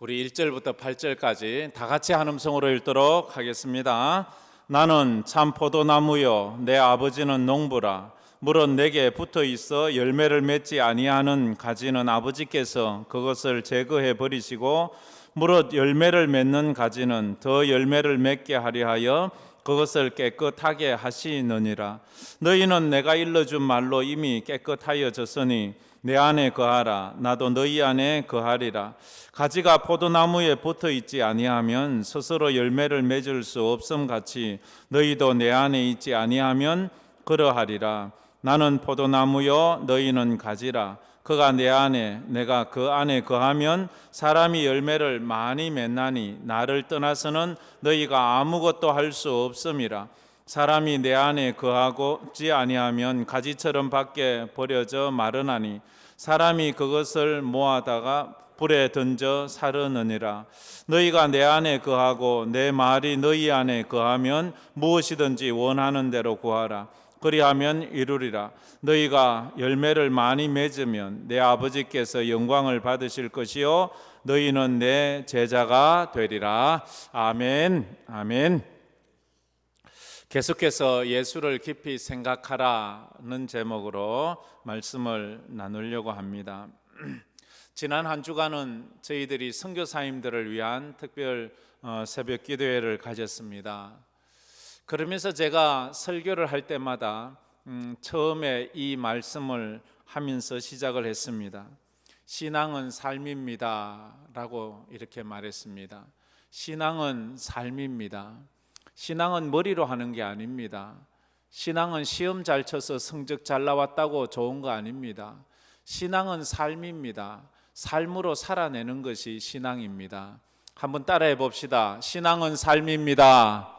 우리 1절부터 8절까지 다 같이 한 음성으로 읽도록 하겠습니다. 나는 참 포도나무요 내 아버지는 농부라. 물은 내게 붙어 있어 열매를 맺지 아니하는 가지는 아버지께서 그것을 제거해 버리시고 무릇 열매를 맺는 가지는 더 열매를 맺게 하려 하여 그것을 깨끗하게 하시느니라. 너희는 내가 일러준 말로 이미 깨끗하여졌으니 내 안에 거하라. 나도 너희 안에 거하리라. 가지가 포도나무에 붙어 있지 아니하면 스스로 열매를 맺을 수 없음 같이 너희도 내 안에 있지 아니하면 그러하리라. 나는 포도나무요 너희는 가지라. 그가 내 안에 내가 그 안에 거하면 사람이 열매를 많이 맺나니 나를 떠나서는 너희가 아무것도 할 수 없음이라. 사람이 내 안에 거하지 아니하면 가지처럼 밖에 버려져 마르나니 사람이 그것을 모아다가 불에 던져 사르느니라. 너희가 내 안에 거하고 내 말이 너희 안에 거하면 무엇이든지 원하는 대로 구하라. 그리하면 이루리라. 너희가 열매를 많이 맺으면 내 아버지께서 영광을 받으실 것이요 너희는 내 제자가 되리라. 아멘. 아멘. 계속해서 예수를 깊이 생각하라는 제목으로 말씀을 나누려고 합니다. 지난 한 주간은 저희들이 선교사님들을 위한 특별 새벽 기도회를 가졌습니다. 그러면서 제가 설교를 할 때마다 처음에 이 말씀을 하면서 시작을 했습니다. 신앙은 삶입니다 라고 이렇게 말했습니다. 신앙은 삶입니다. 신앙은 머리로 하는 게 아닙니다. 신앙은 시험 잘 쳐서 성적 잘 나왔다고 좋은 거 아닙니다. 신앙은 삶입니다. 삶으로 살아내는 것이 신앙입니다. 한번 따라해 봅시다. 신앙은 삶입니다.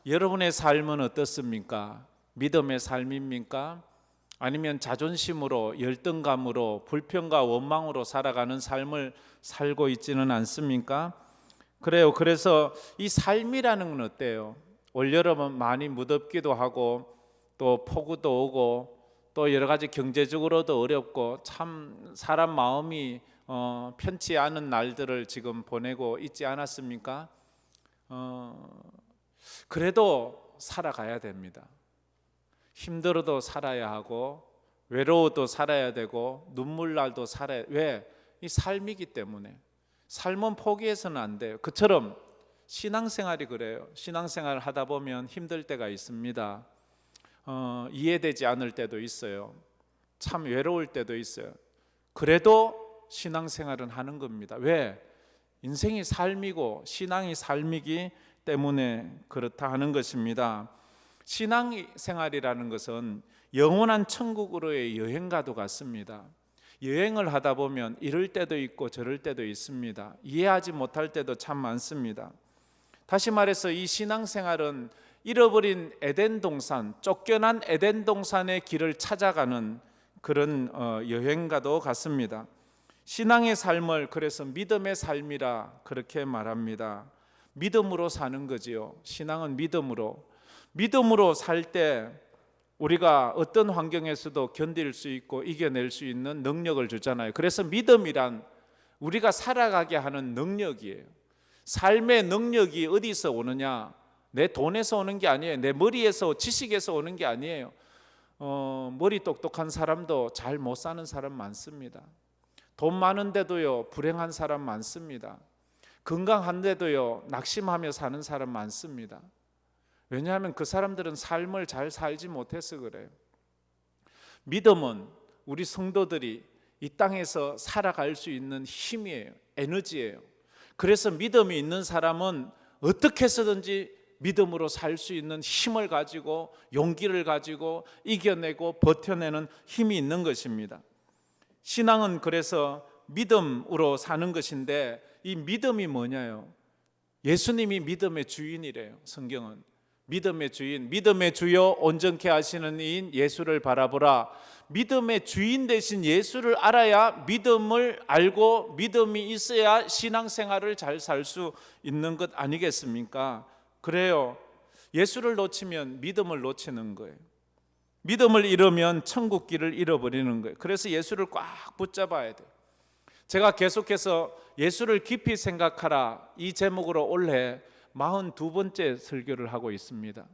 여러분의 삶은 어떻습니까? 믿음의 삶입니까? 아니면 자존심으로, 열등감으로, 불평과 원망으로 살아가는 삶을 살고 있지는 않습니까? 그래요. 그래서 이 삶이라는 건 어때요? 올여름은 많이 무덥기도 하고 또 폭우도 오고 또 여러 가지 경제적으로도 어렵고 참 사람 마음이 편치 않은 날들을 지금 보내고 있지 않았습니까? 그래도 살아가야 됩니다. 힘들어도 살아야 하고 외로워도 살아야 되고 눈물 날도 살아야. 왜? 이 삶이기 때문에. 삶은 포기해서는 안 돼요. 그처럼 신앙생활이 그래요. 신앙생활을 하다 보면 힘들 때가 있습니다. 이해되지 않을 때도 있어요. 참 외로울 때도 있어요. 그래도 신앙생활은 하는 겁니다. 왜? 인생이 삶이고 신앙이 삶이기 때문에 그렇다 하는 것입니다. 신앙생활이라는 것은 영원한 천국으로의 여행과도 같습니다. 여행을 하다 보면 이럴 때도 있고 저럴 때도 있습니다. 이해하지 못할 때도 참 많습니다. 다시 말해서 이 신앙생활은 잃어버린 에덴 동산, 쫓겨난 에덴 동산의 길을 찾아가는 그런 여행과도 같습니다. 신앙의 삶을 그래서 믿음의 삶이라 그렇게 말합니다. 믿음으로 사는 거지요. 신앙은 믿음으로 살 때 우리가 어떤 환경에서도 견딜 수 있고 이겨낼 수 있는 능력을 주잖아요. 그래서 믿음이란 우리가 살아가게 하는 능력이에요. 삶의 능력이 어디서 오느냐? 내 돈에서 오는 게 아니에요. 내 머리에서, 지식에서 오는 게 아니에요. 머리 똑똑한 사람도 잘 못 사는 사람 많습니다. 돈 많은데도요 불행한 사람 많습니다. 건강한데도요 낙심하며 사는 사람 많습니다. 왜냐하면 그 사람들은 삶을 잘 살지 못해서 그래요. 믿음은 우리 성도들이 이 땅에서 살아갈 수 있는 힘이에요. 에너지예요. 그래서 믿음이 있는 사람은 어떻게 해서든지 믿음으로 살 수 있는 힘을 가지고 용기를 가지고 이겨내고 버텨내는 힘이 있는 것입니다. 신앙은 그래서 믿음으로 사는 것인데 이 믿음이 뭐냐요? 예수님이 믿음의 주인이래요. 성경은 믿음의 주인, 믿음의 주여 온전케 하시는 이인 예수를 바라보라. 믿음의 주인 되신 예수를 알아야 믿음을 알고 믿음이 있어야 신앙생활을 잘 살 수 있는 것 아니겠습니까? 그래요. 예수를 놓치면 믿음을 놓치는 거예요. 믿음을 잃으면 천국 길을 잃어버리는 거예요. 그래서 예수를 꽉 붙잡아야 돼요. 제가 계속해서 예수를 깊이 생각하라 이 제목으로 올해 42번째 설교를 하고 있습니다.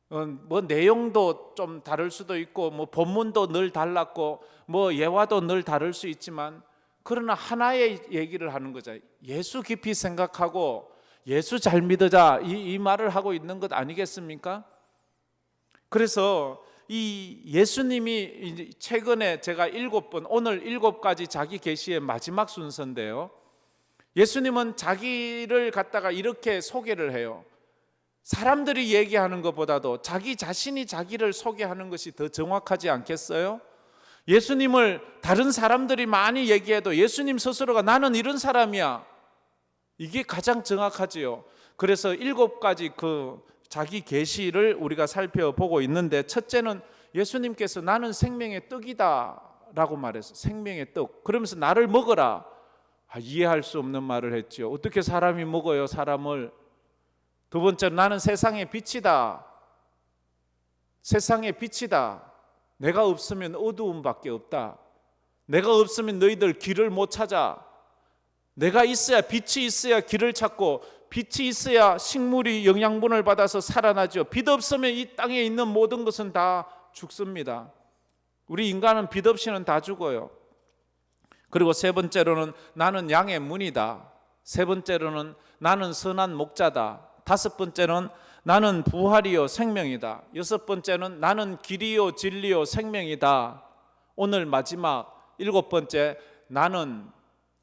뭐 내용도 좀 다를 수도 있고 뭐 본문도 늘 달랐고 뭐 예화도 늘 다를 수 있지만 그러나 하나의 얘기를 하는 거죠. 예수 깊이 생각하고 예수 잘 믿으자 이 말을 하고 있는 것 아니겠습니까? 그래서 이 예수님이 최근에 제가 7번 오늘 7가지 자기 계시의 마지막 순서인데요, 예수님은 자기를 갖다가 이렇게 소개를 해요. 사람들이 얘기하는 것보다도 자기 자신이 자기를 소개하는 것이 더 정확하지 않겠어요? 예수님을 다른 사람들이 많이 얘기해도 예수님 스스로가 나는 이런 사람이야, 이게 가장 정확하지요. 그래서 7가지 그 자기 계시를 우리가 살펴보고 있는데, 첫째는 예수님께서 나는 생명의 떡이다 라고 말했어요. 생명의 떡. 그러면서 나를 먹어라. 이해할 수 없는 말을 했죠. 어떻게 사람이 먹어요, 사람을? 두 번째로 나는 세상의 빛이다. 세상의 빛이다. 내가 없으면 어두움밖에 없다. 내가 없으면 너희들 길을 못 찾아. 내가 있어야, 빛이 있어야 길을 찾고 빛이 있어야 식물이 영양분을 받아서 살아나죠. 빛 없으면 이 땅에 있는 모든 것은 다 죽습니다. 우리 인간은 빛 없이는 다 죽어요. 그리고 세 번째로는 나는 양의 문이다. 세 번째로는 나는 선한 목자다. 다섯 번째는 나는 부활이요 생명이다. 여섯 번째는 나는 길이요 진리요 생명이다. 오늘 마지막 7번째, 나는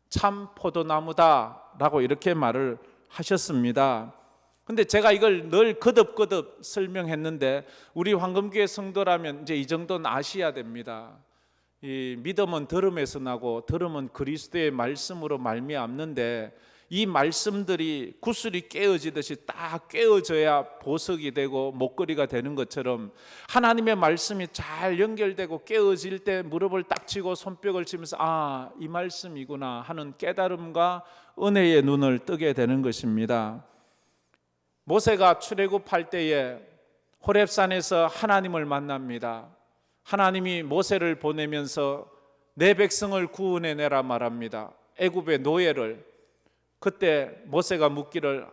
참 포도나무다 라고 이렇게 말을 하셨습니다. 근데 제가 이걸 늘 거듭거듭 설명했는데, 우리 황금교회 성도라면 이제 이 정도는 아셔야 됩니다. 이 믿음은 들음에서 나고 들음은 그리스도의 말씀으로 말미암는데, 이 말씀들이 구슬이 깨어지듯이 딱 깨어져야 보석이 되고 목걸이가 되는 것처럼, 하나님의 말씀이 잘 연결되고 깨어질 때 무릎을 딱 치고 손뼉을 치면서 이 말씀이구나 하는 깨달음과 은혜의 눈을 뜨게 되는 것입니다. 모세가 출애굽할 때에 호렙산에서 하나님을 만납니다. 하나님이 모세를 보내면서 내 백성을 구원해내라 말합니다. 애굽의 노예를. 그때 모세가 묻기를,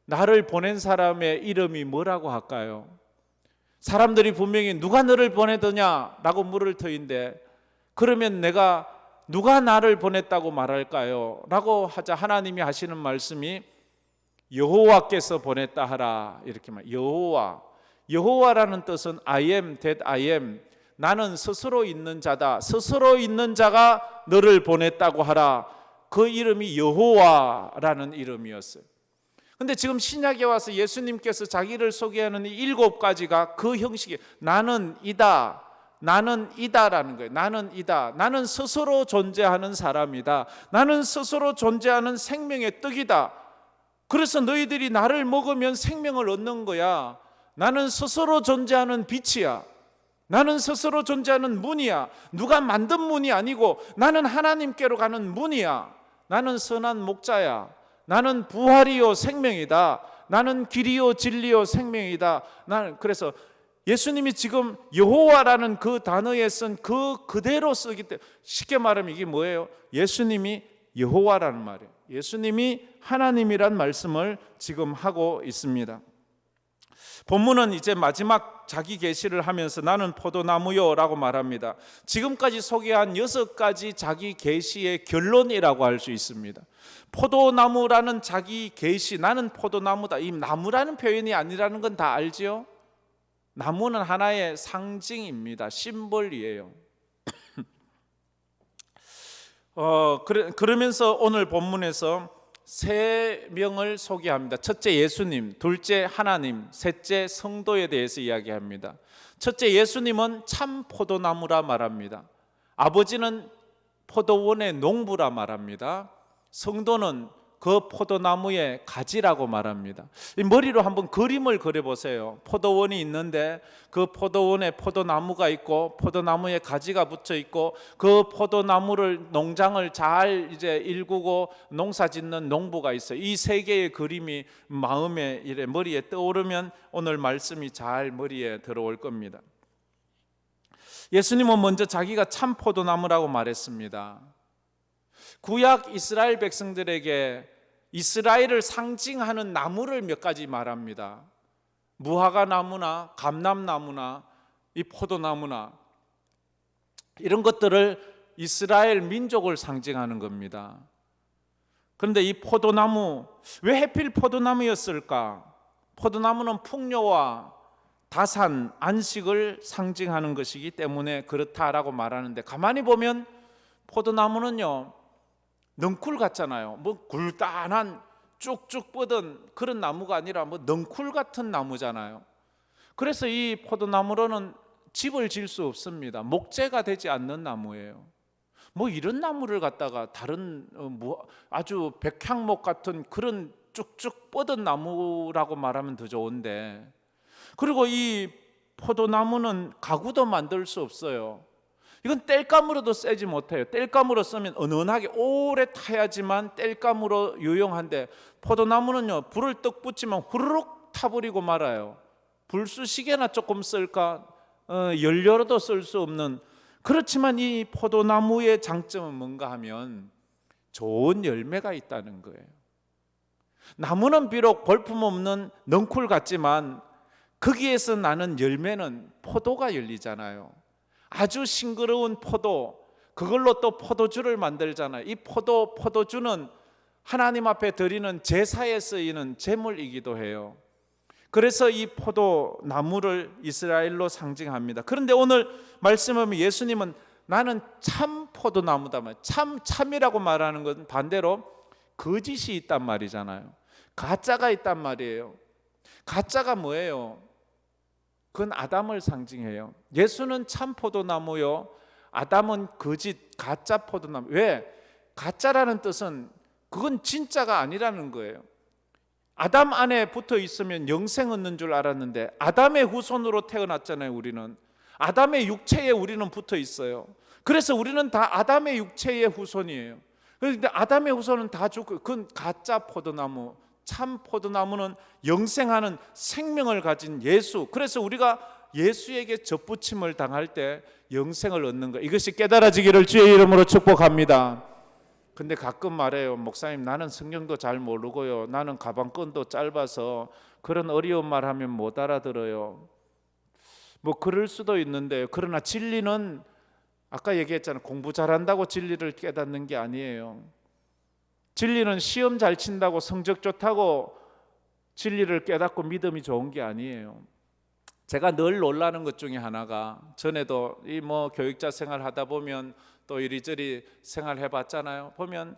나를 보낸 사람의 이름이 뭐라고 할까요? 사람들이 분명히 누가 너를 보내더냐라고 물을 터인데, 그러면 내가 누가 나를 보냈다고 말할까요? 라고 하자 하나님이 하시는 말씀이 여호와께서 보냈다 하라, 이렇게 말. 여호와라는 뜻은 I am that I am, 나는 스스로 있는 자다. 스스로 있는 자가 너를 보냈다고 하라. 그 이름이 여호와라는 이름이었어요. 근데 지금 신약에 와서 예수님께서 자기를 소개하는 이 7가지가 그 형식이 나는 이다, 나는 이다라는 거예요. 나는 이다. 나는 스스로 존재하는 사람이다. 나는 스스로 존재하는 생명의 떡이다. 그래서 너희들이 나를 먹으면 생명을 얻는 거야. 나는 스스로 존재하는 빛이야. 나는 스스로 존재하는 문이야. 누가 만든 문이 아니고 나는 하나님께로 가는 문이야. 나는 선한 목자야. 나는 부활이요 생명이다. 나는 길이요 진리요 생명이다. 나는, 그래서 예수님이 지금 여호와라는 그 단어에 쓴 그대로 쓰기 때문에, 쉽게 말하면 이게 뭐예요? 예수님이 여호와라는 말이에요. 예수님이 하나님이란 말씀을 지금 하고 있습니다. 본문은 이제 마지막 자기 계시를 하면서 나는 포도나무요 라고 말합니다. 지금까지 소개한 6가지 자기 계시의 결론이라고 할 수 있습니다. 포도나무라는 자기 계시, 나는 포도나무다. 이 나무라는 표현이 아니라는 건 다 알지요? 나무는 하나의 상징입니다. 심벌이에요. 그러면서 오늘 본문에서 3명을 소개합니다. 첫째 예수님, 둘째 하나님, 셋째 성도에 대해서 이야기합니다. 첫째 예수님은 참 포도나무라 말합니다. 아버지는 포도원의 농부라 말합니다. 성도는 그 포도나무의 가지라고 말합니다. 이 머리로 한번 그림을 그려보세요. 포도원이 있는데 그 포도원에 포도나무가 있고 포도나무에 가지가 붙어 있고, 그 포도나무를 농장을 잘 이제 일구고 농사짓는 농부가 있어요. 이 3개의 그림이 마음에 이래 머리에 떠오르면 오늘 말씀이 잘 머리에 들어올 겁니다. 예수님은 먼저 자기가 참 포도나무라고 말했습니다. 구약 이스라엘 백성들에게 이스라엘을 상징하는 나무를 몇 가지 말합니다. 무화과 나무나 감람나무나 이 포도나무나 이런 것들을 이스라엘 민족을 상징하는 겁니다. 그런데 이 포도나무, 왜 하필 포도나무였을까? 포도나무는 풍요와 다산, 안식을 상징하는 것이기 때문에 그렇다라고 말하는데, 가만히 보면 포도나무는요 넝쿨 같잖아요. 뭐 굴단한 쭉쭉 뻗은 그런 나무가 아니라 뭐 넝쿨 같은 나무잖아요. 그래서 이 포도나무로는 집을 지을 수 없습니다. 목재가 되지 않는 나무예요. 뭐 이런 나무를 갖다가 다른 뭐 아주 백향목 같은 그런 쭉쭉 뻗은 나무라고 말하면 더 좋은데, 그리고 이 포도나무는 가구도 만들 수 없어요. 이건 땔감으로도 쐬지 못해요. 땔감으로 쓰면 은은하게 오래 타야지만 땔감으로 유용한데, 포도나무는요 불을 떡 붙이면 후루룩 타버리고 말아요. 불쑤시개나 조금 쓸까, 연료로도 쓸 수 없는. 그렇지만 이 포도나무의 장점은 뭔가 하면 좋은 열매가 있다는 거예요. 나무는 비록 볼품없는 넝쿨 같지만 거기에서 나는 열매는 포도가 열리잖아요. 아주 싱그러운 포도, 그걸로 또 포도주를 만들잖아요. 이 포도주는 하나님 앞에 드리는 제사에 쓰이는 제물이기도 해요. 그래서 이 포도나무를 이스라엘로 상징합니다. 그런데 오늘 말씀하면 예수님은 나는 참 포도나무다. 참이라고 말하는 것은 반대로 거짓이 있단 말이잖아요. 가짜가 있단 말이에요. 가짜가 뭐예요? 그건 아담을 상징해요. 예수는 참 포도나무요, 아담은 거짓, 가짜 포도나무. 왜? 가짜라는 뜻은 그건 진짜가 아니라는 거예요. 아담 안에 붙어 있으면 영생 얻는 줄 알았는데, 아담의 후손으로 태어났잖아요. 우리는 아담의 육체에 우리는 붙어 있어요. 그래서 우리는 다 아담의 육체의 후손이에요. 그런데 아담의 후손은 다 죽고, 그건 가짜 포도나무. 참 포도나무는 영생하는 생명을 가진 예수. 그래서 우리가 예수에게 접붙임을 당할 때 영생을 얻는 것, 이것이 깨달아지기를 주의 이름으로 축복합니다. 근데 가끔 말해요. 목사님, 나는 성경도 잘 모르고요, 나는 가방끈도 짧아서 그런 어려운 말 하면 못 알아들어요. 뭐 그럴 수도 있는데, 그러나 진리는 아까 얘기했잖아요. 공부 잘한다고 진리를 깨닫는 게 아니에요. 진리는 시험 잘 친다고 성적 좋다고 진리를 깨닫고 믿음이 좋은 게 아니에요. 제가 늘 놀라는 것 중에 하나가, 전에도 이 뭐 교육자 생활 하다 보면 또 이리저리 생활해 봤잖아요. 보면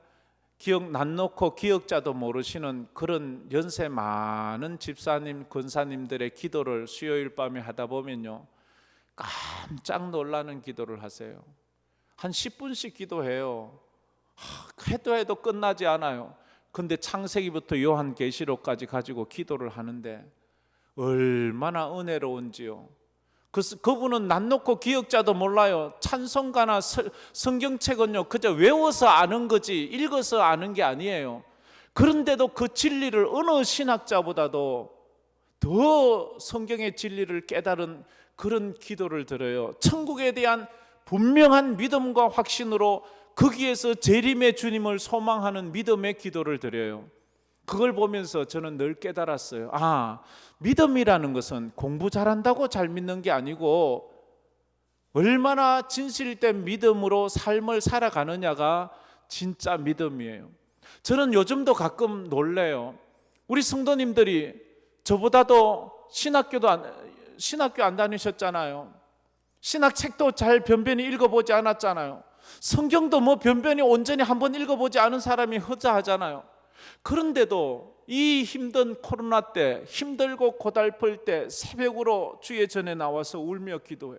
기억 난 놓고 기억자도 모르시는 그런 연세 많은 집사님, 권사님들의 기도를 수요일 밤에 하다 보면요, 깜짝 놀라는 기도를 하세요. 한 10분씩 기도해요. 해도 끝나지 않아요. 근데 창세기부터 요한계시록까지 가지고 기도를 하는데 얼마나 은혜로운지요. 그분은 난 놓고 기억자도 몰라요. 찬송가나 성경책은요 그저 외워서 아는 거지 읽어서 아는 게 아니에요. 그런데도 그 진리를 어느 신학자보다도 더 성경의 진리를 깨달은 그런 기도를 드려요. 천국에 대한 분명한 믿음과 확신으로 거기에서 재림의 주님을 소망하는 믿음의 기도를 드려요. 그걸 보면서 저는 늘 깨달았어요. 믿음이라는 것은 공부 잘한다고 잘 믿는 게 아니고 얼마나 진실된 믿음으로 삶을 살아가느냐가 진짜 믿음이에요. 저는 요즘도 가끔 놀래요. 우리 성도님들이 저보다도 신학교 안 다니셨잖아요. 신학책도 잘 변변히 읽어보지 않았잖아요. 성경도 뭐 변변히 온전히 한번 읽어보지 않은 사람이 허자하잖아요. 그런데도 이 힘든 코로나 때, 힘들고 고달플 때 새벽으로 주의 전에 나와서 울며 기도해.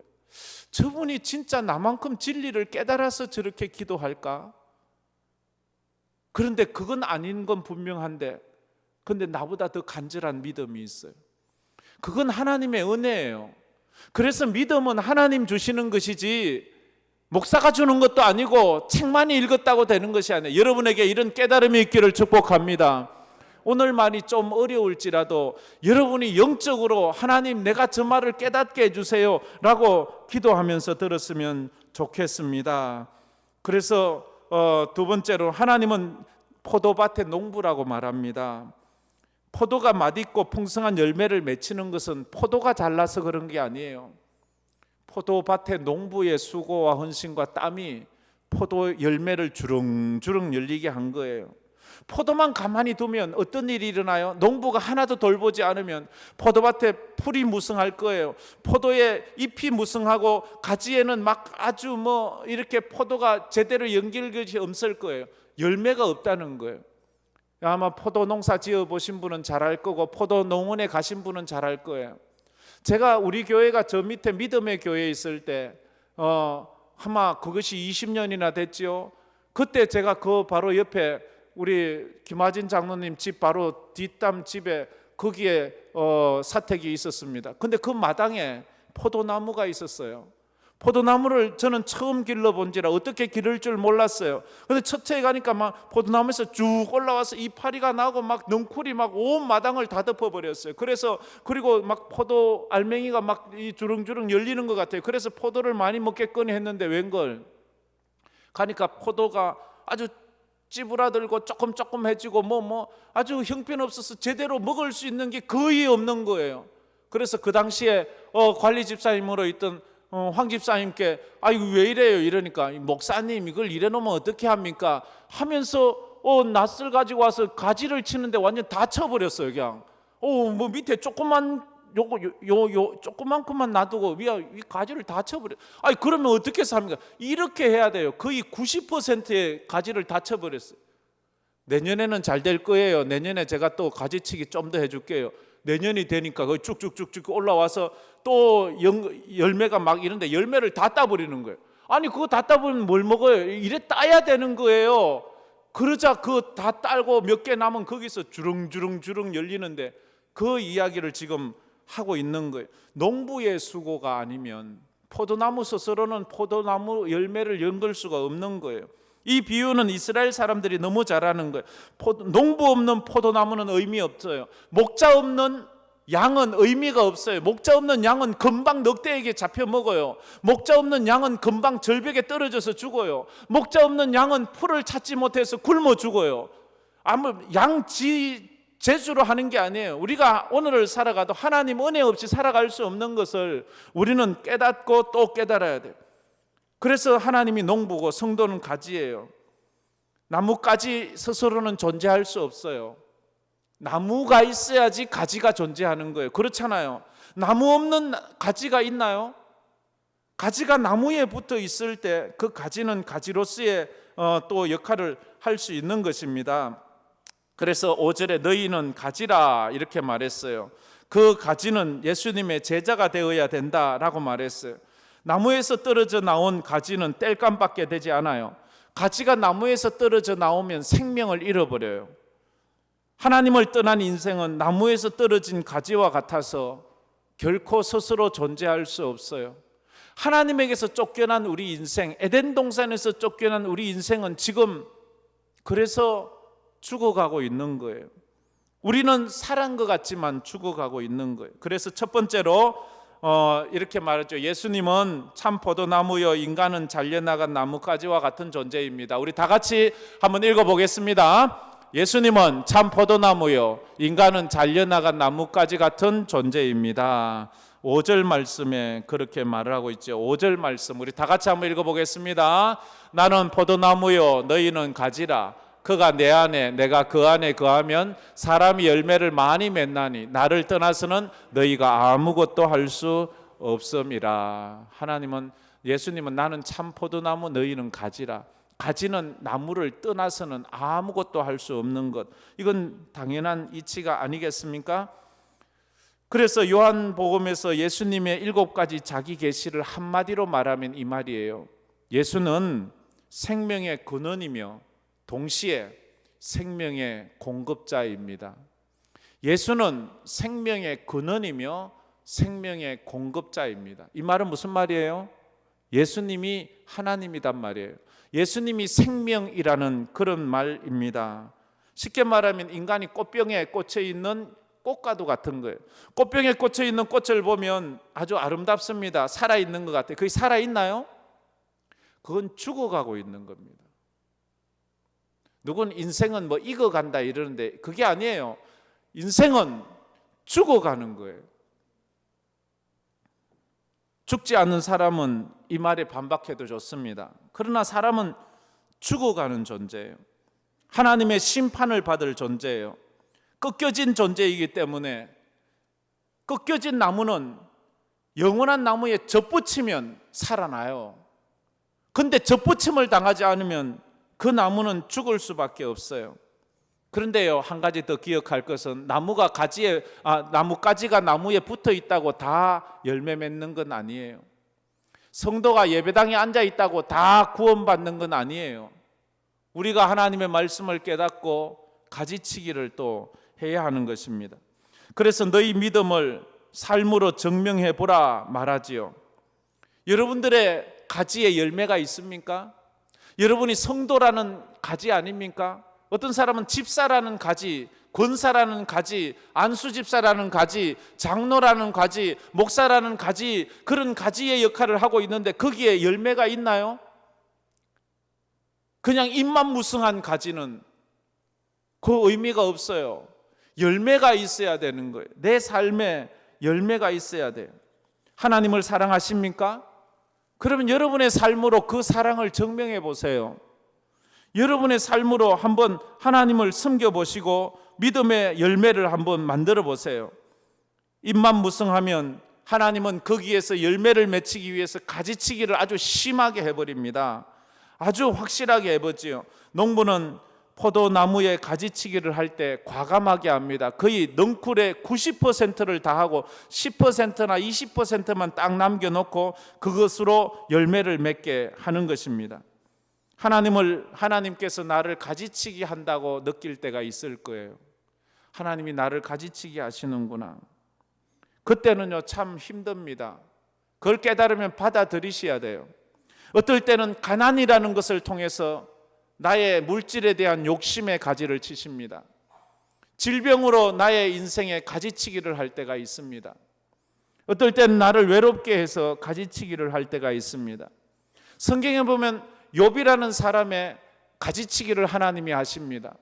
저분이 진짜 나만큼 진리를 깨달아서 저렇게 기도할까? 그런데 그건 아닌 건 분명한데, 근데 나보다 더 간절한 믿음이 있어요. 그건 하나님의 은혜예요. 그래서 믿음은 하나님 주시는 것이지 목사가 주는 것도 아니고 책만이 읽었다고 되는 것이 아니에요. 여러분에게 이런 깨달음이 있기를 축복합니다. 오늘 말이 좀 어려울지라도 여러분이 영적으로 하나님, 내가 저 말을 깨닫게 해주세요 라고 기도하면서 들었으면 좋겠습니다. 그래서 두 번째로 하나님은 포도밭의 농부라고 말합니다. 포도가 맛있고 풍성한 열매를 맺히는 것은 포도가 잘나서 그런 게 아니에요. 포도밭의 농부의 수고와 헌신과 땀이 포도 열매를 주렁주렁 열리게 한 거예요. 포도만 가만히 두면 어떤 일이 일어나요? 농부가 하나도 돌보지 않으면 포도밭에 풀이 무성할 거예요. 포도에 잎이 무성하고 가지에는 막 아주 이렇게 포도가 제대로 연결 것이 없을 거예요. 열매가 없다는 거예요. 아마 포도 농사 지어 보신 분은 잘 알 거고 포도 농원에 가신 분은 잘 알 거예요. 제가 우리 교회가 저 밑에 믿음의 교회에 있을 때 아마 그것이 20년이나 됐지요. 그때 제가 그 바로 옆에 우리 김하진 장로님 집 바로 뒷담 집에 거기에 사택이 있었습니다. 근데 그 마당에 포도나무가 있었어요. 포도나무를 저는 처음 길러본지라 어떻게 기를 줄 몰랐어요. 근데 첫째에 가니까 막 포도나무에서 쭉 올라와서 이파리가 나고 막 넝쿨이 막 온 마당을 다 덮어버렸어요. 그리고 막 포도 알맹이가 막 이 주렁주렁 열리는 것 같아요. 그래서 포도를 많이 먹겠거니 했는데 웬걸 가니까 포도가 아주 찌부라들고 조금 해지고 아주 형편없어서 제대로 먹을 수 있는 게 거의 없는 거예요. 그래서 그 당시에 관리 집사님으로 있던 황 집사님께 이거 왜 이래요? 이러니까 목사님 이걸 이래 놓으면 어떻게 합니까? 하면서 낫을 가지고 와서 가지를 치는데 완전 다 쳐버렸어요. 그냥 밑에 조그만 조그만큼만 놔두고 위에 이 가지를 다 쳐버려. 그러면 어떻게 삽니까? 이렇게 해야 돼요. 거의 90%의 가지를 다 쳐버렸어요. 내년에는 잘 될 거예요. 내년에 제가 또 가지치기 좀 더 해줄게요. 내년이 되니까 거의 쭉쭉쭉쭉 올라와서 또 열매가 막 이런데 열매를 다 따버리는 거예요. 그거 다 따버리면 뭘 먹어요? 이래 따야 되는 거예요. 그러자 그 다 딸고 몇 개 남은 거기서 주렁주렁 열리는데 그 이야기를 지금 하고 있는 거예요. 농부의 수고가 아니면 포도나무 스스로는 포도나무 열매를 연걸 수가 없는 거예요. 이 비유는 이스라엘 사람들이 너무 잘 아는 거예요. 농부 없는 포도나무는 의미 없어요. 목자 없는 양은 의미가 없어요. 목자 없는 양은 금방 늑대에게 잡혀 먹어요. 목자 없는 양은 금방 절벽에 떨어져서 죽어요. 목자 없는 양은 풀을 찾지 못해서 굶어 죽어요. 재주로 하는 게 아니에요. 우리가 오늘을 살아가도 하나님 은혜 없이 살아갈 수 없는 것을 우리는 깨닫고 또 깨달아야 돼요. 그래서 하나님이 농부고 성도는 가지예요. 나무가지 스스로는 존재할 수 없어요. 나무가 있어야지 가지가 존재하는 거예요. 그렇잖아요. 나무 없는 가지가 있나요? 가지가 나무에 붙어 있을 때 그 가지는 가지로서의 또 역할을 할 수 있는 것입니다. 그래서 5절에 너희는 가지라 이렇게 말했어요. 그 가지는 예수님의 제자가 되어야 된다라고 말했어요. 나무에서 떨어져 나온 가지는 땔감밖에 되지 않아요. 가지가 나무에서 떨어져 나오면 생명을 잃어버려요. 하나님을 떠난 인생은 나무에서 떨어진 가지와 같아서 결코 스스로 존재할 수 없어요. 하나님에게서 쫓겨난 우리 인생, 에덴 동산에서 쫓겨난 우리 인생은 지금 그래서 죽어가고 있는 거예요. 우리는 살아난 것 같지만 죽어가고 있는 거예요. 그래서 첫 번째로 이렇게 말했죠. 예수님은 참 포도나무여 인간은 잘려나간 나뭇가지와 같은 존재입니다. 우리 다 같이 한번 읽어보겠습니다. 예수님은 참 포도나무여 인간은 잘려나간 나뭇가지 같은 존재입니다. 5절 말씀에 그렇게 말을 하고 있죠. 5절 말씀 우리 다 같이 한번 읽어보겠습니다. 나는 포도나무여 너희는 가지라. 그가 내 안에 내가 그 안에 거하면 사람이 열매를 많이 맺나니 나를 떠나서는 너희가 아무것도 할 수 없음이라. 예수님은 나는 참 포도나무 너희는 가지라. 가지는 나무를 떠나서는 아무것도 할 수 없는 것. 이건 당연한 이치가 아니겠습니까? 그래서 요한복음에서 예수님의 7가지 자기 계시를 한마디로 말하면 이 말이에요. 예수는 생명의 근원이며 동시에 생명의 공급자입니다. 예수는 생명의 근원이며 생명의 공급자입니다. 이 말은 무슨 말이에요? 예수님이 하나님이란 말이에요. 예수님이 생명이라는 그런 말입니다. 쉽게 말하면 인간이 꽃병에 꽂혀 있는 꽃과도 같은 거예요. 꽃병에 꽂혀 있는 꽃을 보면 아주 아름답습니다. 살아있는 것 같아요. 그게 살아있나요? 그건 죽어가고 있는 겁니다. 누군 인생은 뭐 익어간다 이러는데 그게 아니에요. 인생은 죽어가는 거예요. 죽지 않는 사람은 이 말에 반박해도 좋습니다. 그러나 사람은 죽어가는 존재예요. 하나님의 심판을 받을 존재예요. 꺾여진 존재이기 때문에 꺾여진 나무는 영원한 나무에 젖붙이면 살아나요. 근데 젖붙임을 당하지 않으면 그 나무는 죽을 수밖에 없어요. 그런데요, 한 가지 더 기억할 것은 나무가지가 나무에 붙어 있다고 다 열매 맺는 건 아니에요. 성도가 예배당에 앉아 있다고 다 구원받는 건 아니에요. 우리가 하나님의 말씀을 깨닫고 가지치기를 또 해야 하는 것입니다. 그래서 너희 믿음을 삶으로 증명해 보라 말하지요. 여러분들의 가지에 열매가 있습니까? 여러분이 성도라는 가지 아닙니까? 어떤 사람은 집사라는 가지, 권사라는 가지, 안수집사라는 가지, 장로라는 가지, 목사라는 가지, 그런 가지의 역할을 하고 있는데 거기에 열매가 있나요? 그냥 입만 무성한 가지는 그 의미가 없어요. 열매가 있어야 되는 거예요. 내 삶에 열매가 있어야 돼요. 하나님을 사랑하십니까? 그러면 여러분의 삶으로 그 사랑을 증명해 보세요. 여러분의 삶으로 한번 하나님을 섬겨보시고 믿음의 열매를 한번 만들어 보세요. 입만 무성하면 하나님은 거기에서 열매를 맺히기 위해서 가지치기를 아주 심하게 해버립니다. 아주 확실하게 해보지요. 농부는 포도나무에 가지치기를 할 때 과감하게 합니다. 거의 넝쿨의 90%를 다 하고 10%나 20%만 딱 남겨놓고 그것으로 열매를 맺게 하는 것입니다. 하나님께서 나를 가지치기 한다고 느낄 때가 있을 거예요. 하나님이 나를 가지치기 하시는구나. 그때는요 참 힘듭니다. 그걸 깨달으면 받아들이셔야 돼요. 어떨 때는 가난이라는 것을 통해서 나의 물질에 대한 욕심의 가지를 치십니다. 질병으로 나의 인생에 가지치기를 할 때가 있습니다. 어떨 때는 나를 외롭게 해서 가지치기를 할 때가 있습니다. 성경에 보면 욥이라는 사람의 가지치기를 하나님이 하십니다.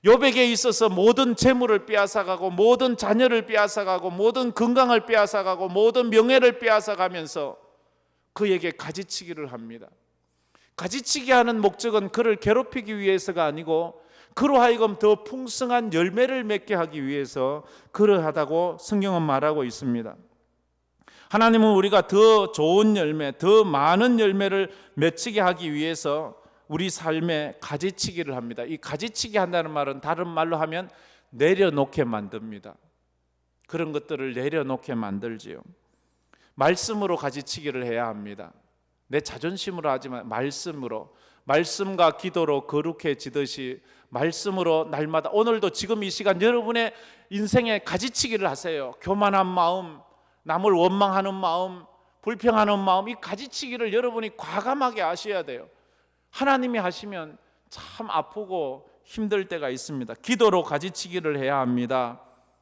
욥에게 있어서 모든 재물을 빼앗아가고 모든 자녀를 빼앗아가고 모든 건강을 빼앗아가고 모든 명예를 빼앗아가면서 그에게 가지치기를 합니다. 가지치기 하는 목적은 그를 괴롭히기 위해서가 아니고 그로 하여금 더 풍성한 열매를 맺게 하기 위해서 그러하다고 성경은 말하고 있습니다. 하나님은 우리가 더 좋은 열매, 더 많은 열매를 맺히게 하기 위해서 우리 삶에 가지치기를 합니다. 이 가지치기 한다는 말은 다른 말로 하면 내려놓게 만듭니다. 그런 것들을 내려놓게 만들지요. 말씀으로 가지치기를 해야 합니다. 내 자존심으로 하지만 말씀으로, 말씀과 기도로 거룩해지듯이 말씀으로 날마다 오늘도 지금 이 시간 여러분의 인생에 가지치기를 하세요. 교만한 마음, 남을 원망하는 마음, 불평하는 마음, 이 가지치기를 여러분이 과감하게 하셔야 돼요. 하나님이 하시면 참 아프고 힘들 때가 있습니다. 기도로 가지치기를 해야 합니다.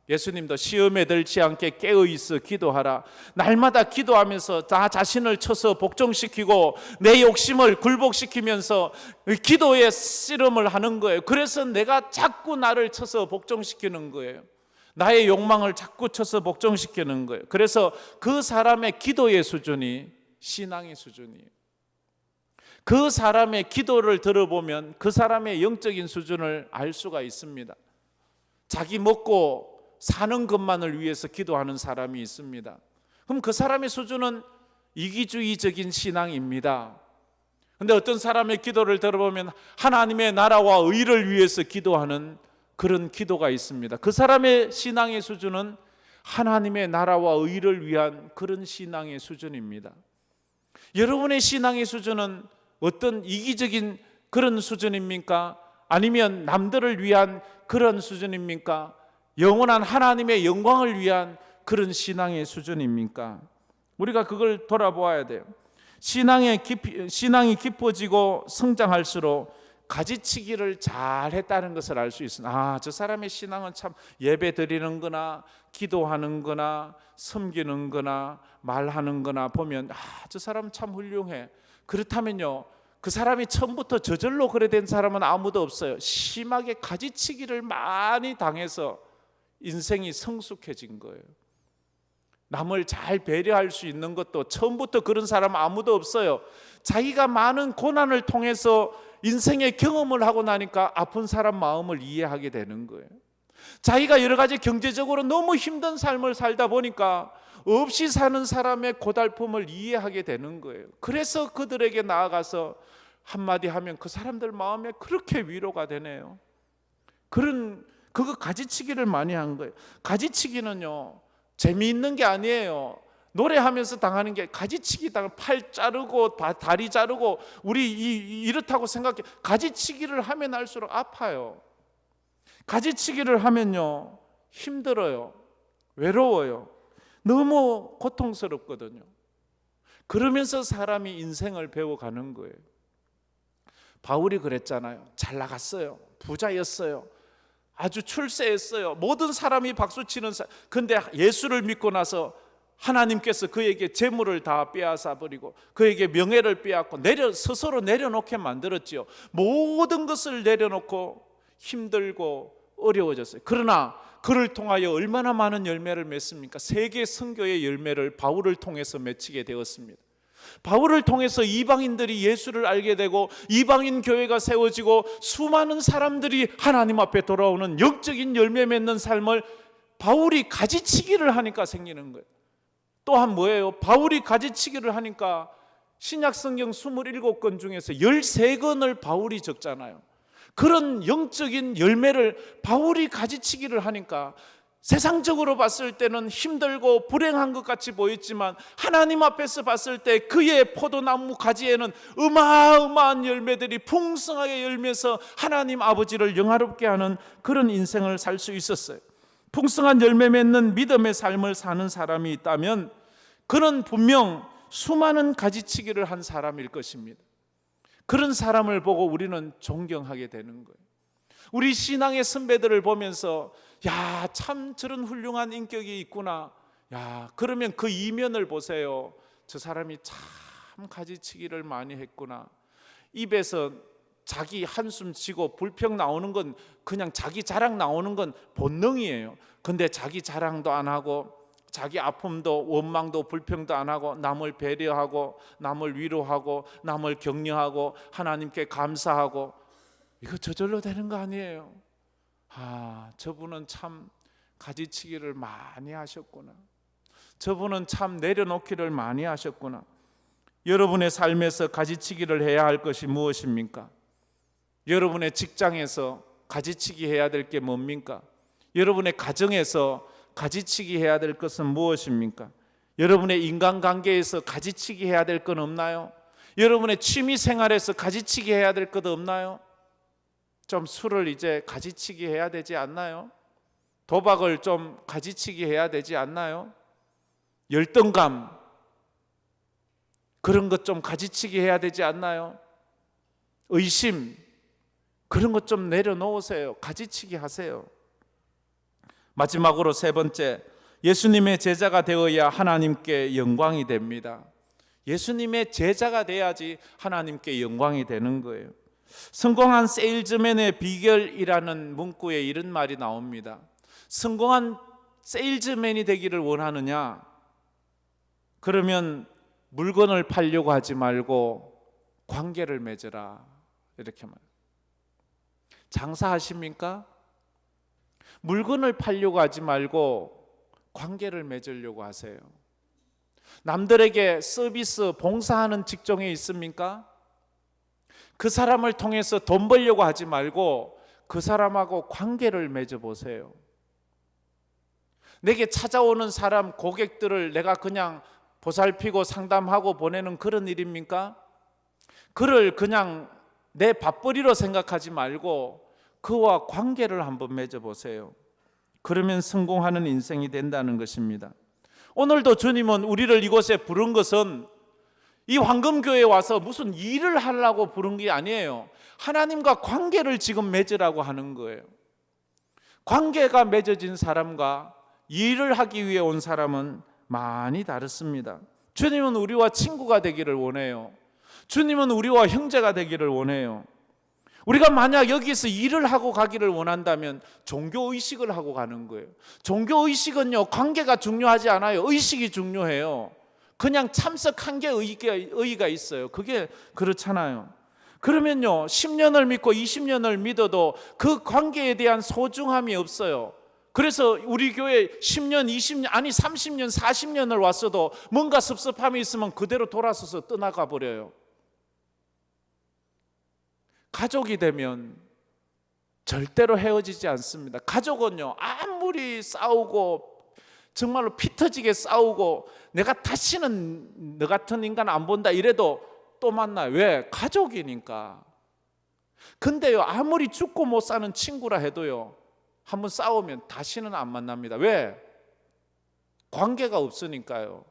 예수님도 시험에 들지 않게 깨어있어 기도하라. 날마다 기도하면서 나 자신을 쳐서 복종시키고 내 욕심을 굴복시키면서 기도에 씨름을 하는 거예요. 그래서 내가 자꾸 나를 쳐서 복종시키는 거예요. 나의 욕망을 자꾸 쳐서 복종시키는 거예요. 그래서 그 사람의 기도의 수준이 신앙의 수준이에요. 그 사람의 기도를 들어보면 그 사람의 영적인 수준을 알 수가 있습니다. 자기 먹고 사는 것만을 위해서 기도하는 사람이 있습니다. 그럼 그 사람의 수준은 이기주의적인 신앙입니다. 그런데 어떤 사람의 기도를 들어보면 하나님의 나라와 의를 위해서 기도하는 그런 기도가 있습니다. 그 사람의 신앙의 수준은 하나님의 나라와 의를 위한 그런 신앙의 수준입니다. 여러분의 신앙의 수준은 어떤 이기적인 그런 수준입니까? 아니면 남들을 위한 그런 수준입니까? 영원한 하나님의 영광을 위한 그런 신앙의 수준입니까? 우리가 그걸 돌아보아야 돼요. 신앙이 깊어지고 성장할수록 가지치기를 잘 했다는 것을 알 수 있습니다. 저 사람의 신앙은 참 예배 드리는 거나 기도하는 거나 섬기는 거나 말하는 거나 보면 저 사람 참 훌륭해. 그렇다면요, 그 그 사람이 처음부터 저절로 그래 된 사람은 아무도 없어요. 심하게 가지치기를 많이 당해서 인생이 성숙해진 거예요. 남을 잘 배려할 수 있는 것도 처음부터 그런 사람 아무도 없어요. 자기가 많은 고난을 통해서 인생의 경험을 하고 나니까 아픈 사람 마음을 이해하게 되는 거예요. 자기가 여러 가지 경제적으로 너무 힘든 삶을 살다 보니까 없이 사는 사람의 고달픔을 이해하게 되는 거예요. 그래서 그들에게 나아가서 한마디 하면 그 사람들 마음에 그렇게 위로가 되네요. 그거 가지치기를 많이 한 거예요. 가지치기는요, 재미있는 게 아니에요. 노래하면서 당하는 게 가지치기 당하면 팔 자르고 다리 자르고 우리 이렇다고 생각해. 가지치기를 하면 할수록 아파요. 가지치기를 하면요, 힘들어요. 외로워요. 너무 고통스럽거든요. 그러면서 사람이 인생을 배워가는 거예요. 바울이 그랬잖아요. 잘 나갔어요. 부자였어요. 아주 출세했어요. 모든 사람이 박수치는 근데 예수를 믿고 나서 하나님께서 그에게 재물을 다 빼앗아 버리고 그에게 명예를 빼앗고 스스로 내려놓게 만들었지요. 모든 것을 내려놓고 힘들고 어려워졌어요. 그러나 그를 통하여 얼마나 많은 열매를 맺습니까? 세계 선교의 열매를 바울을 통해서 맺히게 되었습니다. 바울을 통해서 이방인들이 예수를 알게 되고 이방인 교회가 세워지고 수많은 사람들이 하나님 앞에 돌아오는 영적인 열매 맺는 삶을 바울이 가지치기를 하니까 생기는 거예요. 또한 뭐예요? 바울이 가지치기를 하니까 신약 성경 27권 중에서 13권을 바울이 적잖아요. 그런 영적인 열매를 바울이 가지치기를 하니까 세상적으로 봤을 때는 힘들고 불행한 것 같이 보였지만 하나님 앞에서 봤을 때 그의 포도나무 가지에는 어마어마한 열매들이 풍성하게 열면서 하나님 아버지를 영화롭게 하는 그런 인생을 살 수 있었어요. 풍성한 열매 맺는 믿음의 삶을 사는 사람이 있다면 그는 분명 수많은 가지치기를 한 사람일 것입니다. 그런 사람을 보고 우리는 존경하게 되는 거예요. 우리 신앙의 선배들을 보면서 야, 참 저런 훌륭한 인격이 있구나. 야, 그러면 그 이면을 보세요. 저 사람이 참 가지치기를 많이 했구나. 입에서 자기 한숨 쉬고 불평 나오는 건 그냥 자기 자랑 나오는 건 본능이에요. 근데 자기 자랑도 안 하고 자기 아픔도 원망도 불평도 안 하고 남을 배려하고 남을 위로하고 남을 격려하고 하나님께 감사하고 이거 저절로 되는 거 아니에요. 저분은 참 가지치기를 많이 하셨구나. 저분은 참 내려놓기를 많이 하셨구나. 여러분의 삶에서 가지치기를 해야 할 것이 무엇입니까? 여러분의 직장에서 가지치기 해야 될 게 뭡니까? 여러분의 가정에서 가지치기 해야 될 것은 무엇입니까? 여러분의 인간관계에서 가지치기 해야 될 건 없나요? 여러분의 취미 생활에서 가지치기 해야 될 것 없나요? 좀 술을 이제 가지치기 해야 되지 않나요? 도박을 좀 가지치기 해야 되지 않나요? 열등감 그런 것 좀 가지치기 해야 되지 않나요? 의심 그런 것 좀 내려놓으세요. 가지치기 하세요. 마지막으로 세 번째, 예수님의 제자가 되어야 하나님께 영광이 됩니다. 예수님의 제자가 돼야지 하나님께 영광이 되는 거예요. 성공한 세일즈맨의 비결이라는 문구에 이런 말이 나옵니다. 성공한 세일즈맨이 되기를 원하느냐? 그러면 물건을 팔려고 하지 말고 관계를 맺으라. 이렇게 말해요. 장사하십니까? 물건을 팔려고 하지 말고 관계를 맺으려고 하세요. 남들에게 서비스, 봉사하는 직종에 있습니까? 그 사람을 통해서 돈 벌려고 하지 말고 그 사람하고 관계를 맺어보세요. 내게 찾아오는 사람, 고객들을 내가 그냥 보살피고 상담하고 보내는 그런 일입니까? 그를 그냥 내 밥벌이로 생각하지 말고 그와 관계를 한번 맺어보세요. 그러면 성공하는 인생이 된다는 것입니다. 오늘도 주님은 우리를 이곳에 부른 것은 이 황금교회에 와서 무슨 일을 하려고 부른 게 아니에요. 하나님과 관계를 지금 맺으라고 하는 거예요. 관계가 맺어진 사람과 일을 하기 위해 온 사람은 많이 다릅니다. 주님은 우리와 친구가 되기를 원해요. 주님은 우리와 형제가 되기를 원해요. 우리가 만약 여기서 일을 하고 가기를 원한다면 종교의식을 하고 가는 거예요. 종교의식은요, 관계가 중요하지 않아요. 의식이 중요해요. 그냥 참석한 게 의의가 있어요. 그게 그렇잖아요. 그러면요, 10년을 믿고 20년을 믿어도 그 관계에 대한 소중함이 없어요. 그래서 우리 교회 10년, 20년, 아니 30년, 40년을 왔어도 뭔가 섭섭함이 있으면 그대로 돌아서서 떠나가 버려요. 가족이 되면 절대로 헤어지지 않습니다. 가족은요, 아무리 싸우고 정말로 피 터지게 싸우고 내가 다시는 너 같은 인간 안 본다 이래도 또 만나요. 왜? 가족이니까. 근데요, 아무리 죽고 못 사는 친구라 해도요, 한번 싸우면 다시는 안 만납니다. 왜? 관계가 없으니까요.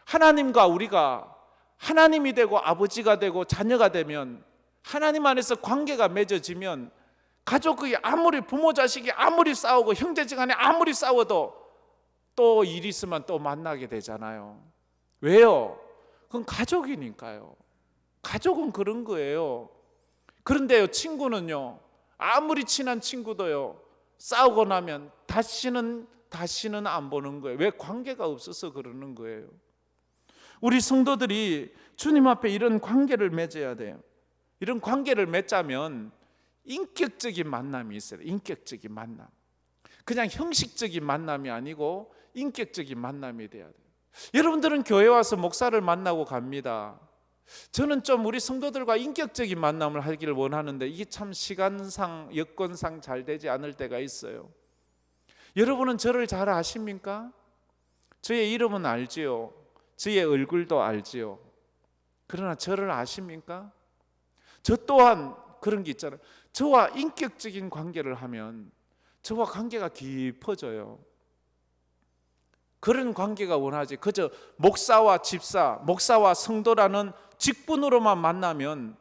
하나님과 우리가 하나님이 되고 아버지가 되고 자녀가 되면, 하나님 안에서 관계가 맺어지면 가족이 아무리 부모 자식이 아무리 싸우고 형제지간에 아무리 싸워도 또 일 있으면 또 만나게 되잖아요. 왜요? 그건 가족이니까요. 가족은 그런 거예요. 그런데요, 친구는요, 아무리 친한 친구도요, 싸우고 나면 다시는 안 보는 거예요. 왜? 관계가 없어서 그러는 거예요. 우리 성도들이 주님 앞에 이런 관계를 맺어야 돼요. 이런 관계를 맺자면 인격적인 만남이 있어요. 인격적인 만남. 그냥 형식적인 만남이 아니고 인격적인 만남이 돼야 돼요. 여러분들은 교회 와서 목사를 만나고 갑니다. 저는 좀 우리 성도들과 인격적인 만남을 하기를 원하는데 이게 참 시간상 여건상 잘 되지 않을 때가 있어요. 여러분은 저를 잘 아십니까? 저의 이름은 알지요. 저의 얼굴도 알지요. 그러나 저를 아십니까? 저 또한 그런 게 있잖아요. 저와 인격적인 관계를 하면 저와 관계가 깊어져요. 그런 관계가 원하지, 그저 목사와 집사, 목사와 성도라는 직분으로만 만나면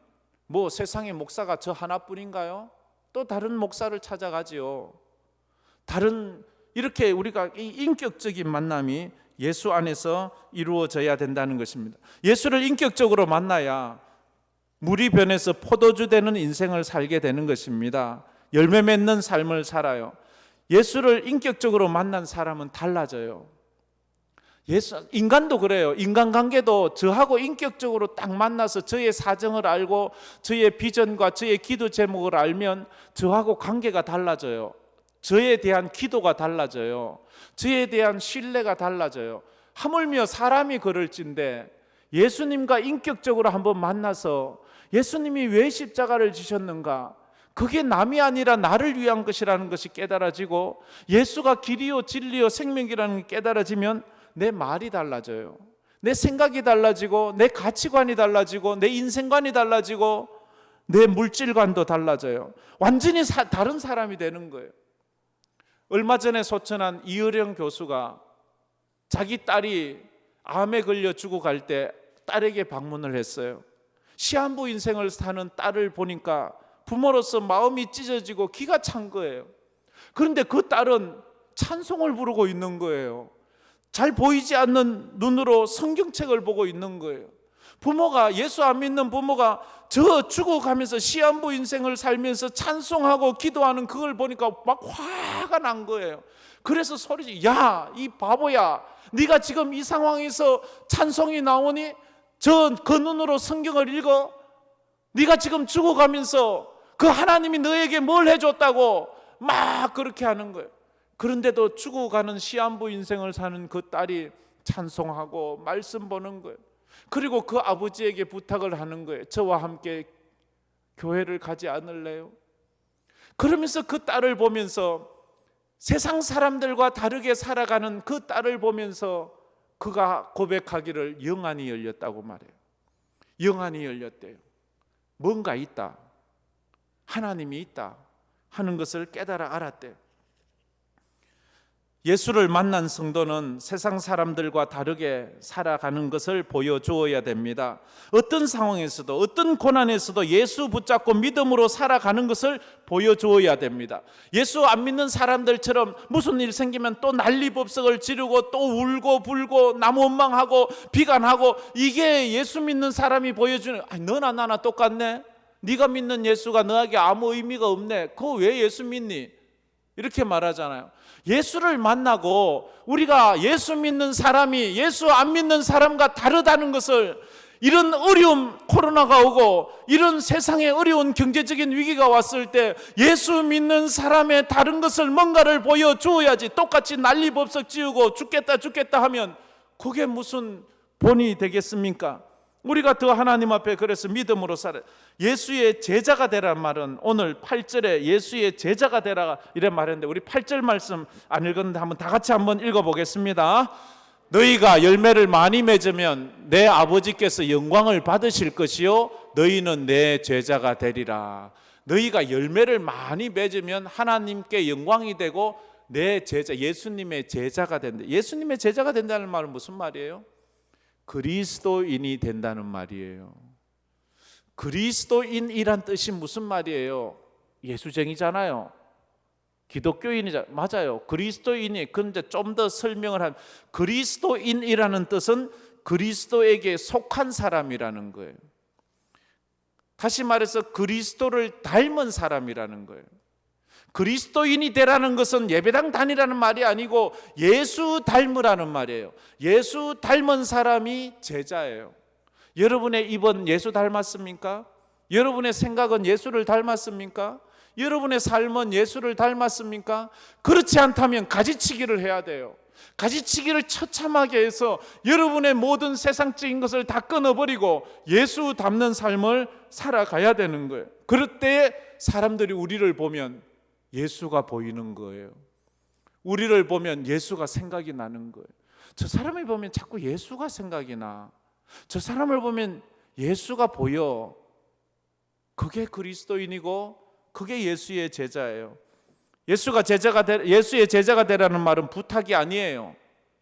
뭐 세상에 목사가 저 하나뿐인가요? 또 다른 목사를 찾아가지요. 다른, 이렇게 우리가 이 인격적인 만남이 예수 안에서 이루어져야 된다는 것입니다. 예수를 인격적으로 만나야 물이 변해서 포도주 되는 인생을 살게 되는 것입니다. 열매 맺는 삶을 살아요. 예수를 인격적으로 만난 사람은 달라져요. 인간도 그래요. 인간관계도 저하고 인격적으로 딱 만나서 저의 사정을 알고 저의 비전과 저의 기도 제목을 알면 저하고 관계가 달라져요. 저에 대한 기도가 달라져요. 저에 대한 신뢰가 달라져요. 하물며 사람이 그럴진데 예수님과 인격적으로 한번 만나서 예수님이 왜 십자가를 지셨는가, 그게 남이 아니라 나를 위한 것이라는 것이 깨달아지고 예수가 길이요 진리요 생명이라는 게 깨달아지면 내 말이 달라져요. 내 생각이 달라지고 내 가치관이 달라지고 내 인생관이 달라지고 내 물질관도 달라져요. 완전히 다른 사람이 되는 거예요. 얼마 전에 소천한 이어령 교수가 자기 딸이 암에 걸려 죽어갈 때 딸에게 방문을 했어요. 시한부 인생을 사는 딸을 보니까 부모로서 마음이 찢어지고 기가 찬 거예요. 그런데 그 딸은 찬송을 부르고 있는 거예요. 잘 보이지 않는 눈으로 성경책을 보고 있는 거예요. 부모가, 예수 안 믿는 부모가 저 죽어가면서 시한부 인생을 살면서 찬송하고 기도하는 그걸 보니까 막 화가 난 거예요. 그래서 소리지, 야, 이 바보야, 네가 지금 이 상황에서 찬송이 나오니 그 눈으로 성경을 읽어? 네가 지금 죽어가면서 그 하나님이 너에게 뭘 해줬다고 막 그렇게 하는 거예요. 그런데도 죽어가는 시한부 인생을 사는 그 딸이 찬송하고 말씀 보는 거예요. 그리고 그 아버지에게 부탁을 하는 거예요. 저와 함께 교회를 가지 않을래요? 그러면서 그 딸을 보면서, 세상 사람들과 다르게 살아가는 그 딸을 보면서 그가 고백하기를 영안이 열렸다고 말해요. 영안이 열렸대요. 뭔가 있다, 하나님이 있다 하는 것을 깨달아 알았대요. 예수를 만난 성도는 세상 사람들과 다르게 살아가는 것을 보여주어야 됩니다. 어떤 상황에서도 어떤 고난에서도 예수 붙잡고 믿음으로 살아가는 것을 보여주어야 됩니다. 예수 안 믿는 사람들처럼 무슨 일 생기면 또 난리법석을 지르고 또 울고 불고 남 원망하고 비관하고, 이게 예수 믿는 사람이 보여주는, 너나 나나 똑같네, 네가 믿는 예수가 너에게 아무 의미가 없네, 그거 왜 예수 믿니? 이렇게 말하잖아요. 예수를 만나고 우리가 예수 믿는 사람이 예수 안 믿는 사람과 다르다는 것을, 이런 어려움, 코로나가 오고 이런 세상에 어려운 경제적인 위기가 왔을 때 예수 믿는 사람의 다른 것을 뭔가를 보여주어야지. 똑같이 난리법석 지우고 죽겠다 하면 그게 무슨 본이 되겠습니까? 우리가 더 하나님 앞에 그래서 믿음으로 살아. 예수의 제자가 되란 말은, 오늘 8절에 예수의 제자가 되라 이래 말했는데, 우리 8절 말씀 안 읽었는데 한번 다 같이 한번 읽어보겠습니다. 너희가 열매를 많이 맺으면 내 아버지께서 영광을 받으실 것이요 너희는 내 제자가 되리라. 너희가 열매를 많이 맺으면 하나님께 영광이 되고 내 제자, 예수님의 제자가 된다. 예수님의 제자가 된다는 말은 무슨 말이에요? 그리스도인이 된다는 말이에요. 그리스도인이란 뜻이 무슨 말이에요? 예수쟁이잖아요. 기독교인이잖아요. 맞아요. 그리스도인이. 그런데 좀 더 설명을 하면, 그리스도인이라는 뜻은 그리스도에게 속한 사람이라는 거예요. 다시 말해서 그리스도를 닮은 사람이라는 거예요. 그리스도인이 되라는 것은 예배당 다니라는 말이 아니고 예수 닮으라는 말이에요. 예수 닮은 사람이 제자예요. 여러분의 입은 예수 닮았습니까? 여러분의 생각은 예수를 닮았습니까? 여러분의 삶은 예수를 닮았습니까? 그렇지 않다면 가지치기를 해야 돼요. 가지치기를 처참하게 해서 여러분의 모든 세상적인 것을 다 끊어버리고 예수 닮는 삶을 살아가야 되는 거예요. 그럴 때 사람들이 우리를 보면 예수가 보이는 거예요. 우리를 보면 예수가 생각이 나는 거예요. 저 사람을 보면 자꾸 예수가 생각이 나. 저 사람을 보면 예수가 보여. 그게 그리스도인이고 그게 예수의 제자예요. 예수의 제자가 되라는 말은 부탁이 아니에요.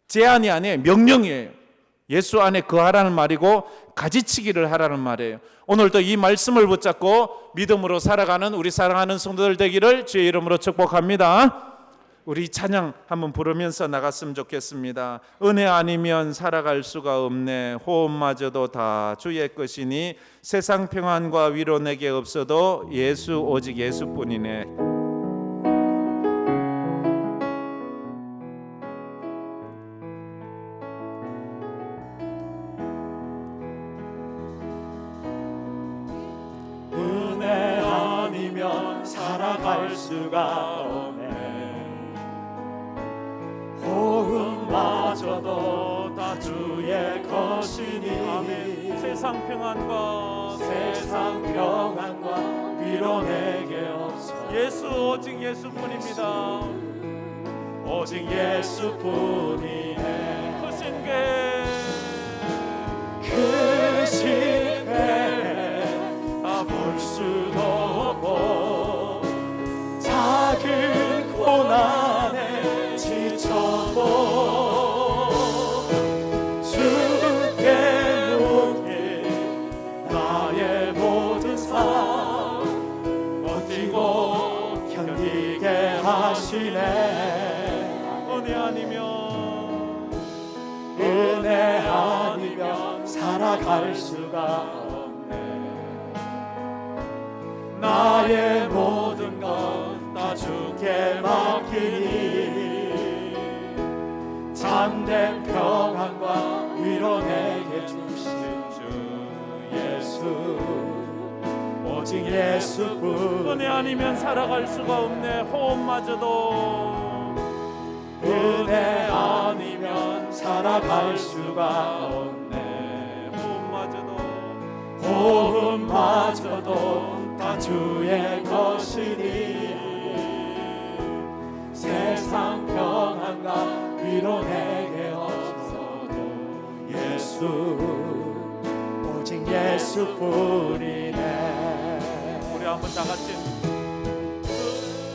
제안이 아니에요. 명령이에요. 예수 안에 거하라는 말이고 가지치기를 하라는 말이에요. 오늘도 이 말씀을 붙잡고 믿음으로 살아가는 우리 사랑하는 성도들 되기를 주의 이름으로 축복합니다. 우리 찬양 한번 부르면서 나갔으면 좋겠습니다. 은혜 아니면 살아갈 수가 없네. 호흡마저도 다 주의 것이니 세상 평안과 위로 내게 없어도 예수 오직 예수뿐이네. 은혜 아니면 살아갈 수가 없네. 호흡마저도 다 주의 것이니 아멘. 세상 평안과 위로 내게 없어 예수 오직 예수뿐입니다. 오직 예수뿐이네. 크신 배 볼 수도 없고 작은 고난에 지쳐도 주께 묻기 나의 모든 삶 버티고 견디게 하시네. 은혜 아니면 살아갈 수가 나의 모든 것 다 주께 맡기니 참된 평안과 위로 내게 주신 주 예수 오직 예수뿐. 은혜 아니면 살아갈 수가 없네. 호흡마저도 은혜 아니면 살아갈 수가 없네. 호흡마저도 다 주의 것이니 세상 평안과 위로 내게 없어도 예수 오직 예수뿐이네. 우리 한번 다 같이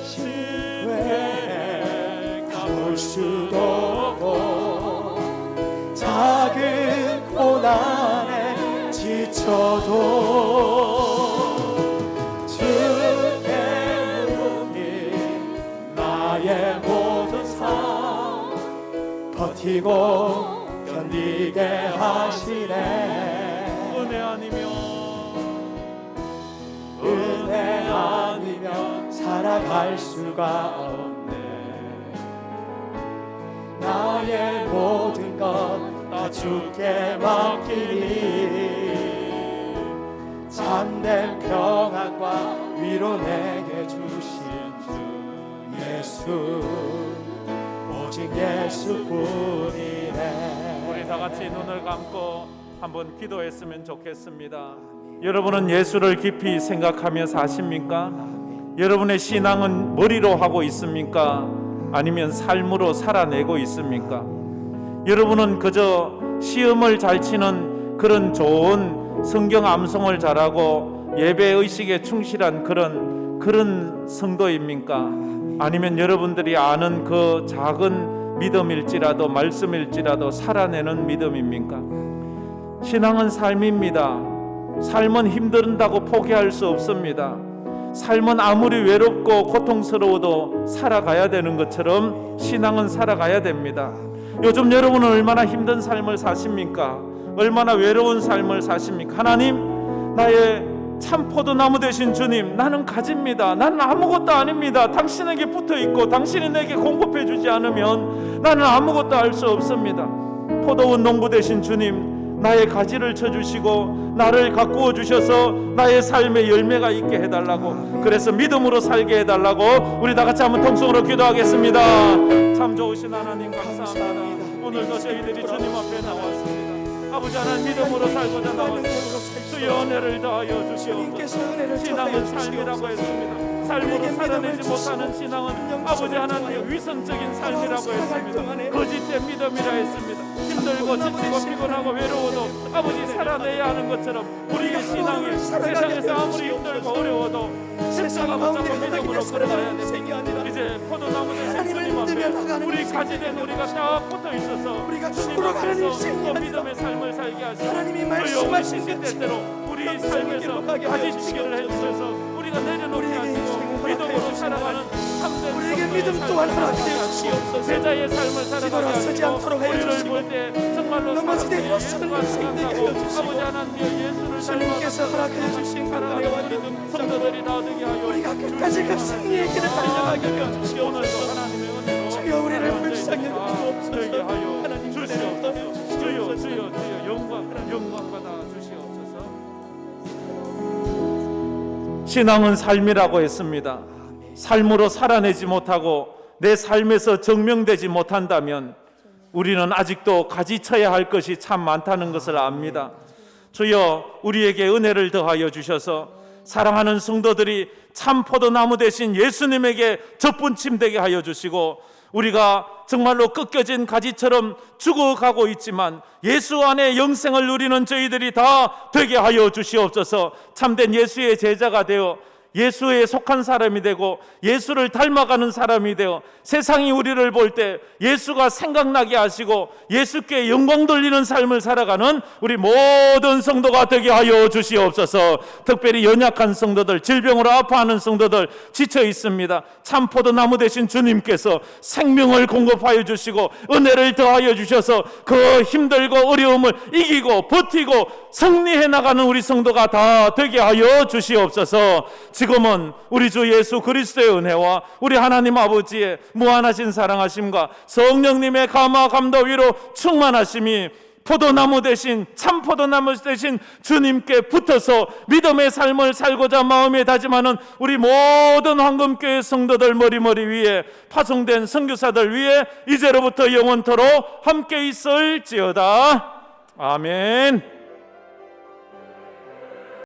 신뢰 가볼 수 수도 없고 작은 고난에 지쳐도 주께 무릎이 나의 모든 삶 버티고 견디게 하시네. 은혜 아니면 은혜 아니면 살아갈 수가 없네. 나의 모든 것 다 주께 맡기니 참된 평안과 위로 내게 주신 주 예수 오직 예수뿐이네. 우리 다 같이 눈을 감고 한번 기도했으면 좋겠습니다. 여러분은 예수를 깊이 생각하며 사십니까? 여러분의 신앙은 머리로 하고 있습니까? 아니면 삶으로 살아내고 있습니까? 여러분은 그저 시험을 잘 치는 그런 좋은 성경 암송을 잘하고 예배 의식에 충실한 그런 성도입니까? 아니면 여러분들이 아는 그 작은 믿음일지라도 말씀일지라도 살아내는 믿음입니까? 신앙은 삶입니다. 삶은 힘든다고 포기할 수 없습니다. 삶은 아무리 외롭고 고통스러워도 살아가야 되는 것처럼 신앙은 살아가야 됩니다. 요즘 여러분은 얼마나 힘든 삶을 사십니까? 얼마나 외로운 삶을 사십니까? 하나님, 나의 참 포도나무 되신 주님, 나는 가집니다. 나는 아무것도 아닙니다. 당신에게 붙어있고 당신이 내게 공급해 주지 않으면 나는 아무것도 할 수 없습니다. 포도원 농부 되신 주님, 나의 가지를 쳐주시고 나를 가꾸어 주셔서 나의 삶에 열매가 있게 해달라고, 그래서 믿음으로 살게 해달라고 우리 다 같이 한번 통성으로 기도하겠습니다. 참 좋으신 하나님 감사합니다. 오늘도 저희들이 주님 앞에 나왔습니다. 아버지 하나님, 믿음으로 살고자 나왔습니다. 주의 은혜를 더하여 주시옵소서. 신앙은 삶이라고 했습니다. 삶으로 살아내지 못하는 신앙은 아버지 하나님의 위선적인 삶이라고 했습니다. 거짓된 믿음이라 했습니다. 힘들고 지치고 피곤하고 외로워도 아버지 살아내야 하는 것처럼 우리의 신앙이 세상에서 아무리 힘들고 어려워도 십자가 붙잡고 믿음으로 걸어가야 됩니다. 이제 포도나무 되신 주님 앞에 우리 가지된 우리가 딱 붙어 있어서 주님 앞에서 또 믿음의 삶을 살게 하시고 주여 우리 시기 때때로 우리 삶에서 가지치기를 해주셔서 우리가 내려놓게 하시고 믿음으로 살아가는 참된 우리에게 믿음 또한 허락해 주시옵소서. 제자의 삶을 살아가게 서지 하시고 않도록 해 우리를 주시고 볼 때 정말로 넘어지되 예수가 일어서는 생각하고 생명이 해주시고 아버지 하나님의 예수를 주님께서 허락해 주신 살아가는 은혜와 우리 성도들이 다 되게 하여 우리가 끝까지 그 승리의 길을 달려가게 하여 주시옵소서. 오늘도 하나님의 은혜로 주여 우리를 불쌍히 되게 여기옵소서. 하여 하나님 주시옵소서. 은혜를 주여 영광 받아 주시옵소서. 신앙은 삶이라고 했습니다. 삶으로 살아내지 못하고 내 삶에서 증명되지 못한다면 우리는 아직도 가지쳐야 할 것이 참 많다는 것을 압니다. 주여 우리에게 은혜를 더하여 주셔서 사랑하는 성도들이 참 포도나무 되신 예수님에게 접붙임되게 하여 주시고, 우리가 정말로 꺾여진 가지처럼 죽어가고 있지만 예수 안에 영생을 누리는 저희들이 다 되게 하여 주시옵소서. 참된 예수의 제자가 되어 예수에 속한 사람이 되고 예수를 닮아가는 사람이 되어 세상이 우리를 볼 때 예수가 생각나게 하시고 예수께 영광 돌리는 삶을 살아가는 우리 모든 성도가 되게 하여 주시옵소서. 특별히 연약한 성도들, 질병으로 아파하는 성도들 지쳐 있습니다. 참 포도나무 되신 주님께서 생명을 공급하여 주시고 은혜를 더하여 주셔서 그 힘들고 어려움을 이기고 버티고 승리해 나가는 우리 성도가 다 되게 하여 주시옵소서. 지금은 우리 주 예수 그리스도의 은혜와 우리 하나님 아버지의 무한하신 사랑하심과 성령님의 감화 감도 위로 충만하심이 포도나무 대신 참 포도나무 대신 주님께 붙어서 믿음의 삶을 살고자 마음에 다짐하는 우리 모든 황금교회 성도들 머리 위에 파송된 선교사들 위에 이제로부터 영원토록 함께 있을지어다. 아멘.